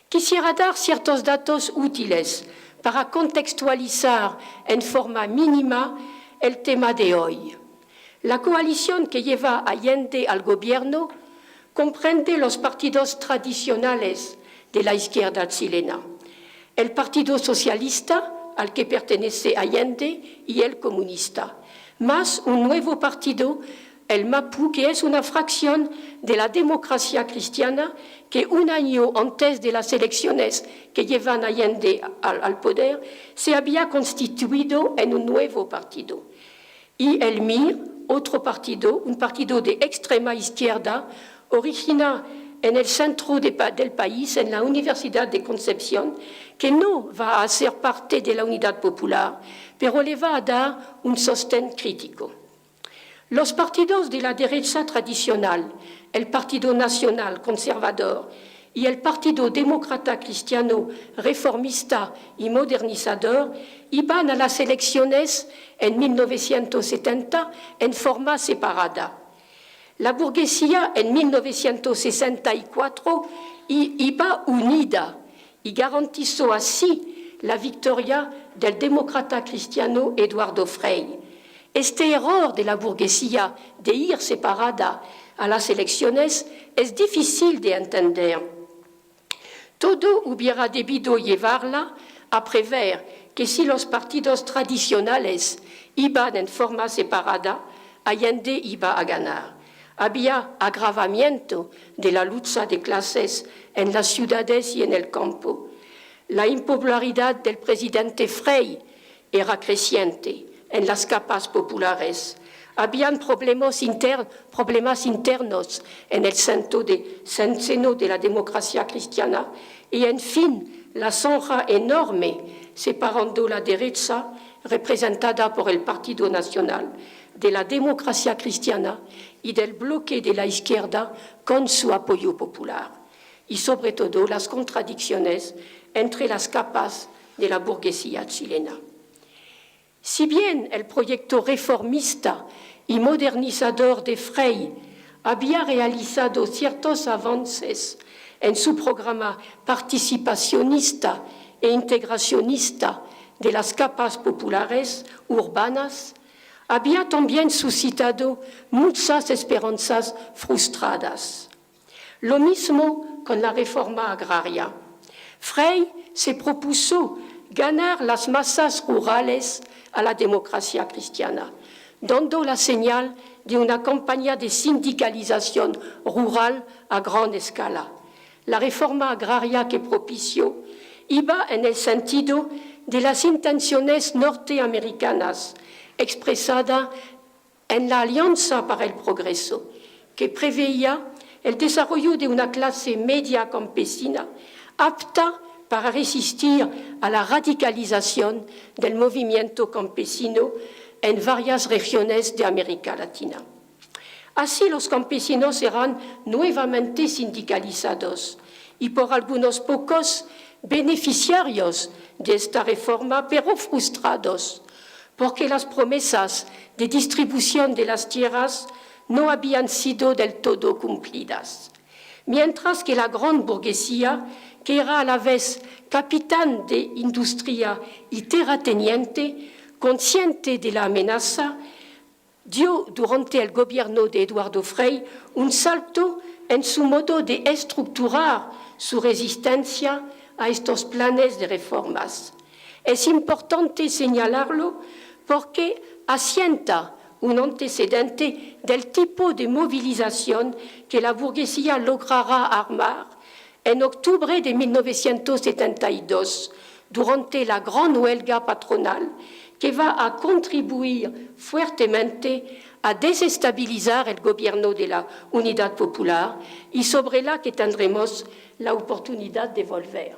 Quisiera dar ciertos datos útiles para contextualizar en forma mínima el tema de hoy. La coalición que lleva a Allende al gobierno comprende los partidos tradicionales de la izquierda chilena, el Partido Socialista, al que pertenece Allende, y el Comunista, más un nuevo partido, el MAPU, que es una fracción de la democracia cristiana que un año antes de las elecciones que llevan a Allende al poder se había constituido en un nuevo partido. Y el MIR, otro partido, un partido de extrema izquierda, origina en el centro del país, en la Universidad de Concepción, que no va a ser parte de la Unidad Popular, pero le va a dar un sostén crítico. Los partidos de la derecha tradicional, el Partido Nacional Conservador y el Partido Demócrata Cristiano Reformista y Modernizador, iban a las elecciones en 1970 en forma separada. La burguesía en 1964 iba unida y garantizó así la victoria del demócrata cristiano Eduardo Frei. Este error de la burguesía de ir separada a las elecciones es difícil de entender. Todo hubiera debido llevarla a prever que si los partidos tradicionales iban en forma separada, Allende iba a ganar. Había agravamiento de la lucha de clases en las ciudades y en el campo. La impopularidad del presidente Frei era creciente en las capas populares. Habían problemas internos en el seno de la democracia cristiana y, en fin, la zanja enorme separando la derecha, representada por el Partido Nacional, de la democracia cristiana y del bloque de la izquierda con su apoyo popular, y sobre todo las contradicciones entre las capas de la burguesía chilena. Si bien el proyecto reformista y modernizador de Frei había realizado ciertos avances en su programa participacionista e integracionista de las capas populares urbanas, había también suscitado muchas esperanzas frustradas. Lo mismo con la reforma agraria. Frei se propuso ganar las masas rurales a la democracia cristiana, dando la señal de una campaña de sindicalización rural a gran escala. La reforma agraria que propició iba en el sentido de las intenciones norteamericanas expresada en la Alianza para el Progreso, que preveía el desarrollo de una clase media campesina apta para resistir a la radicalización del movimiento campesino en varias regiones de América Latina. Así los campesinos serán nuevamente sindicalizados y por algunos pocos beneficiarios de esta reforma, pero frustrados, porque las promesas de distribución de las tierras no habían sido del todo cumplidas. Mientras que la gran burguesía, que era a la vez capitán de industria y terrateniente, consciente de la amenaza, dio durante el gobierno de Eduardo Frei un salto en su modo de estructurar su resistencia a estos planes de reformas. Es importante señalarlo porque asienta un antecedente del tipo de movilización que la burguesía logrará armar en octubre de 1972, durante la gran huelga patronal, que va a contribuir fuertemente a desestabilizar el gobierno de la Unidad Popular y sobre la que tendremos la oportunidad de volver.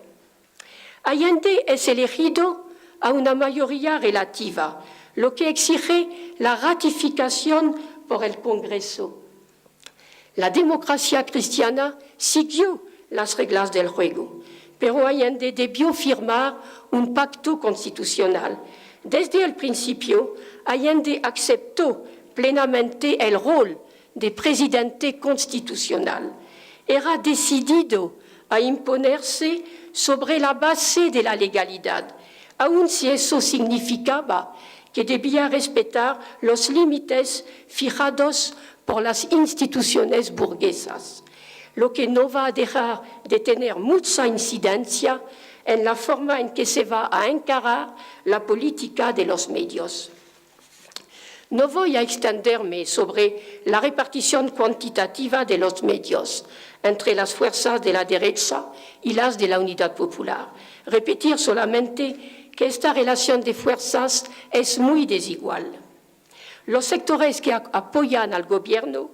Allende es elegido a una mayoría relativa, lo que exige la ratificación por el Congreso. La democracia cristiana siguió las reglas del juego, pero Allende debió firmar un pacto constitucional. Desde el principio, Allende aceptó plenamente el rol de presidente constitucional. Era decidido a imponerse sobre la base de la legalidad, aun si eso significaba que debía respetar los límites fijados por las instituciones burguesas, lo que no va a dejar de tener mucha incidencia en la forma en que se va a encarar la política de los medios. No voy a extenderme sobre la repartición cuantitativa de los medios entre las fuerzas de la derecha y las de la Unidad Popular. Repetir solamente que esta relación de fuerzas es muy desigual. Los sectores que apoyan al gobierno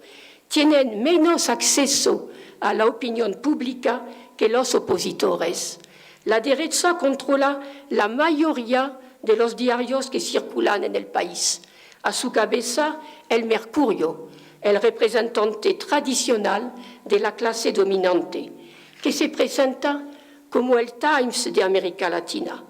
tienen menos acceso a la opinión pública que los opositores. La derecha controla la mayoría de los diarios que circulan en el país. A su cabeza, el Mercurio, el representante tradicional de la clase dominante, que se presenta como el Times de América Latina.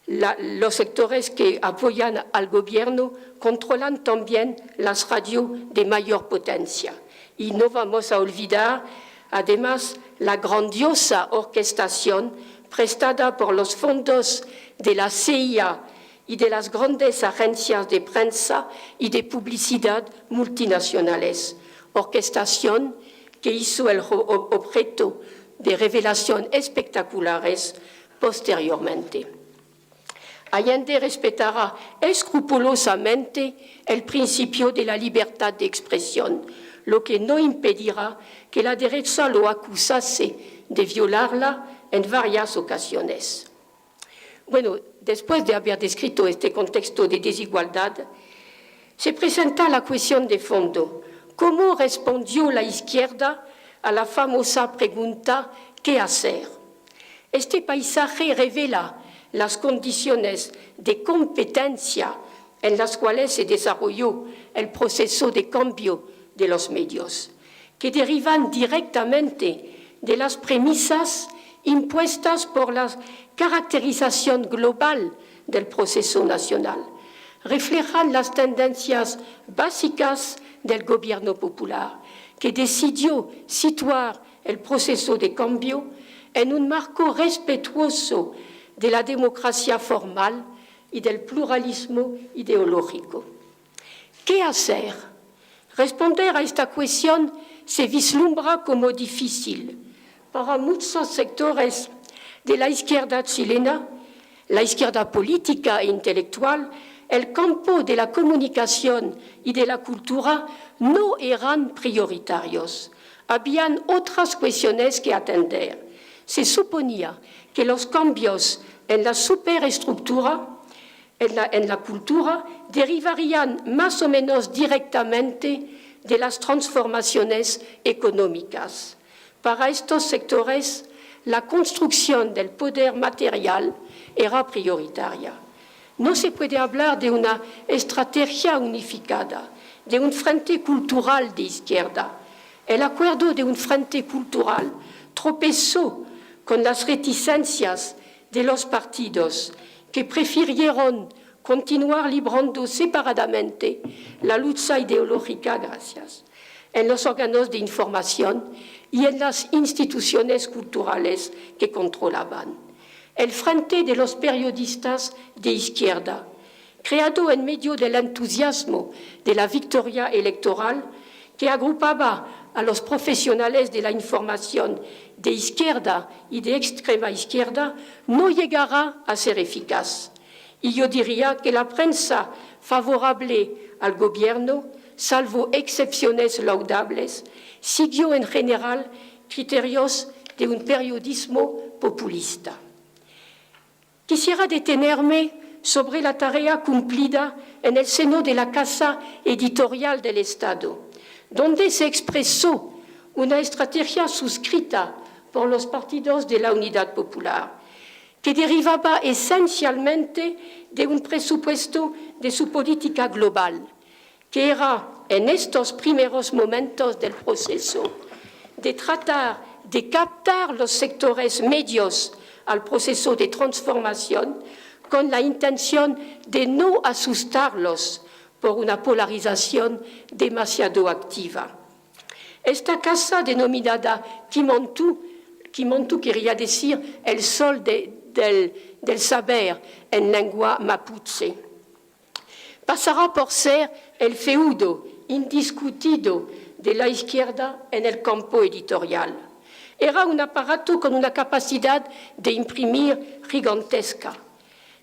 Los sectores que apoyan al gobierno controlan también las radios de mayor potencia. Y no vamos a olvidar, además, la grandiosa orquestación prestada por los fondos de la CIA y de las grandes agencias de prensa y de publicidad multinacionales. Orquestación que hizo el objeto de revelaciones espectaculares posteriormente. Allende respetará escrupulosamente el principio de la libertad de expresión, lo que no impedirá que la derecha lo acusase de violarla en varias ocasiones. Bueno, después de haber descrito este contexto de desigualdad, se presenta la cuestión de fondo. ¿Cómo respondió la izquierda a la famosa pregunta ¿qué hacer? Este paisaje revela las condiciones de competencia en las cuales se desarrolló el proceso de cambio de los medios, que derivan directamente de las premisas impuestas por la caracterización global del proceso nacional. Reflejan las tendencias básicas del gobierno popular, que decidió situar el proceso de cambio en un marco respetuoso de la democracia formal y del pluralismo ideológico. ¿Qué hacer? Responder a esta cuestión se vislumbra como difícil. Para muchos sectores de la izquierda chilena, la izquierda política e intelectual, el campo de la comunicación y de la cultura no eran prioritarios. Habían otras cuestiones que atender. Se suponía que los cambios en la superestructura, en la cultura, derivarían más o menos directamente de las transformaciones económicas. Para estos sectores, la construcción del poder material era prioritaria. No se puede hablar de una estrategia unificada, de un frente cultural de izquierda. El acuerdo de un frente cultural tropezó con las reticencias de los partidos que prefirieron continuar librando separadamente la lucha ideológica en los órganos de información y en las instituciones culturales que controlaban. El Frente de los Periodistas de Izquierda, creado en medio del entusiasmo de la victoria electoral, que agrupaba a los profesionales de la información de izquierda y de extrema izquierda, no llegará a ser eficaz. Y yo diría que la prensa favorable al gobierno, salvo excepciones laudables, siguió en general criterios de un periodismo populista. Quisiera detenerme sobre la tarea cumplida en el seno de la Casa Editorial del Estado, donde se expresó una estrategia suscrita por los partidos de la Unidad Popular, que derivaba esencialmente de un presupuesto de su política global, que era, en estos primeros momentos del proceso, de tratar de captar los sectores medios al proceso de transformación con la intención de no asustarlos por una polarización demasiado activa. Esta casa, denominada Kimontu, que montu quería decir el sol del saber en lengua mapuche. Pasará por ser el feudo indiscutido de la izquierda en el campo editorial. Era un aparato con una capacidad de imprimir gigantesca.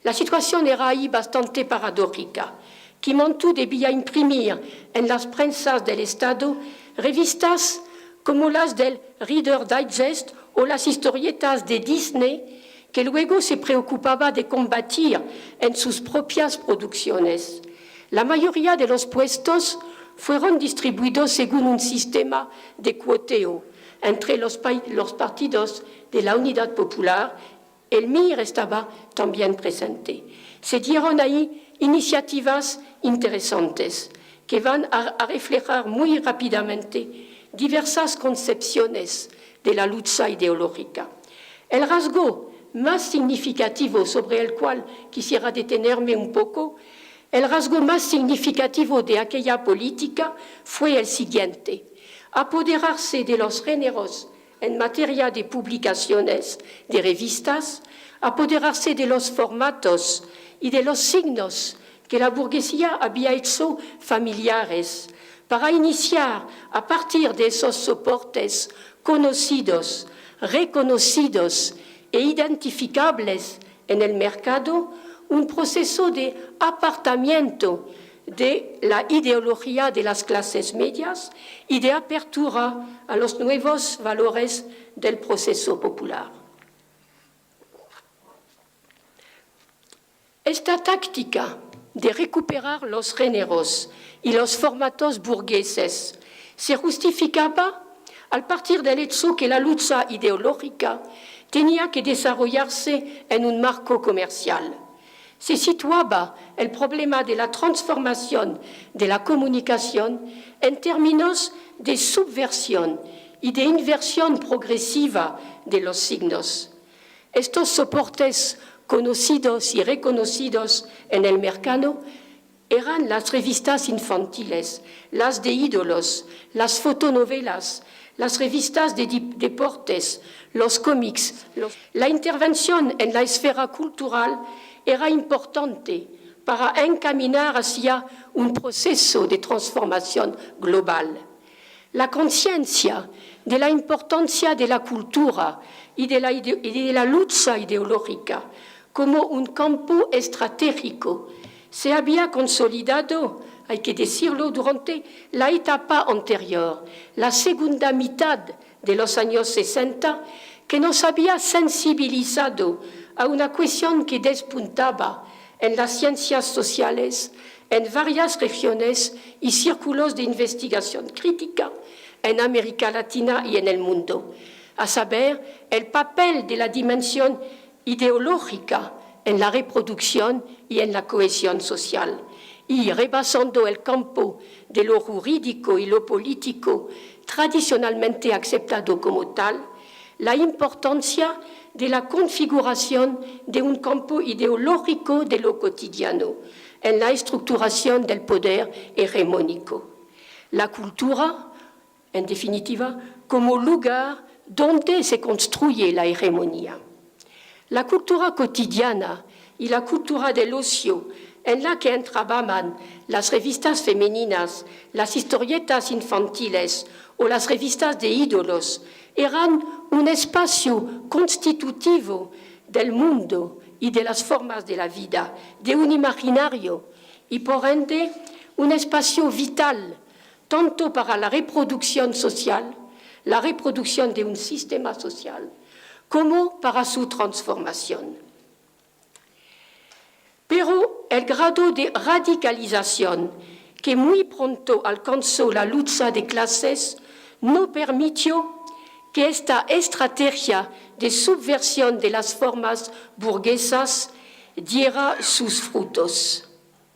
La situación era ahí bastante paradójica. Quimontu debía imprimir en las prensas del Estado revistas como las del Reader Digest o las historietas de Disney, que luego se preocupaba de combatir en sus propias producciones. La mayoría de los puestos fueron distribuidos según un sistema de cuoteo entre los partidos de la Unidad Popular. El MIR estaba también presente. Se dieron ahí iniciativas interesantes que van a reflejar muy rápidamente diversas concepciones de la lucha ideológica. El rasgo más significativo sobre el cual quisiera detenerme un poco, el rasgo más significativo de aquella política fue el siguiente: apoderarse de los géneros en materia de publicaciones de revistas, apoderarse de los formatos y de los signos que la burguesía había hecho familiares, para iniciar a partir de esos soportes conocidos, reconocidos e identificables en el mercado, un proceso de apartamiento de la ideología de las clases medias y de apertura a los nuevos valores del proceso popular. Esta táctica de recuperar los géneros y los formatos burgueses se justificaba al partir del hecho que la lucha ideológica tenía que desarrollarse en un marco comercial. Se situaba el problema de la transformación de la comunicación en términos de subversión y de inversión progresiva de los signos. Estos soportes conocidos y reconocidos en el mercado eran las revistas infantiles, las de ídolos, las fotonovelas, las revistas de deportes, los cómics. La intervención en la esfera cultural era importante para encaminar hacia un proceso de transformación global. La conciencia de la importancia de la cultura y de la lucha ideológica como un campo estratégico se había consolidado, hay que decirlo, durante la etapa anterior, la segunda mitad de los años 60, que nos había sensibilizado a una cuestión que despuntaba en las ciencias sociales en varias regiones y círculos de investigación crítica en América Latina y en el mundo, a saber, el papel de la dimensión ideológica en la reproducción y en la cohesión social, y rebasando el campo de lo jurídico y lo político tradicionalmente aceptado como tal, la importancia de la configuración de un campo ideológico de lo cotidiano en la estructuración del poder hegemónico. La cultura, en definitiva, como lugar donde se construye la hegemonía. La cultura cotidiana y la cultura del ocio, en la que entraban las revistas femeninas, las historietas infantiles o las revistas de ídolos, eran un espacio constitutivo del mundo y de las formas de la vida, de un imaginario, y por ende un espacio vital, tanto para la reproducción social, la reproducción de un sistema social, como para su transformación. Pero el grado de radicalización que muy pronto alcanzó la lucha de clases no permitió que esta estrategia de subversión de las formas burguesas diera sus frutos.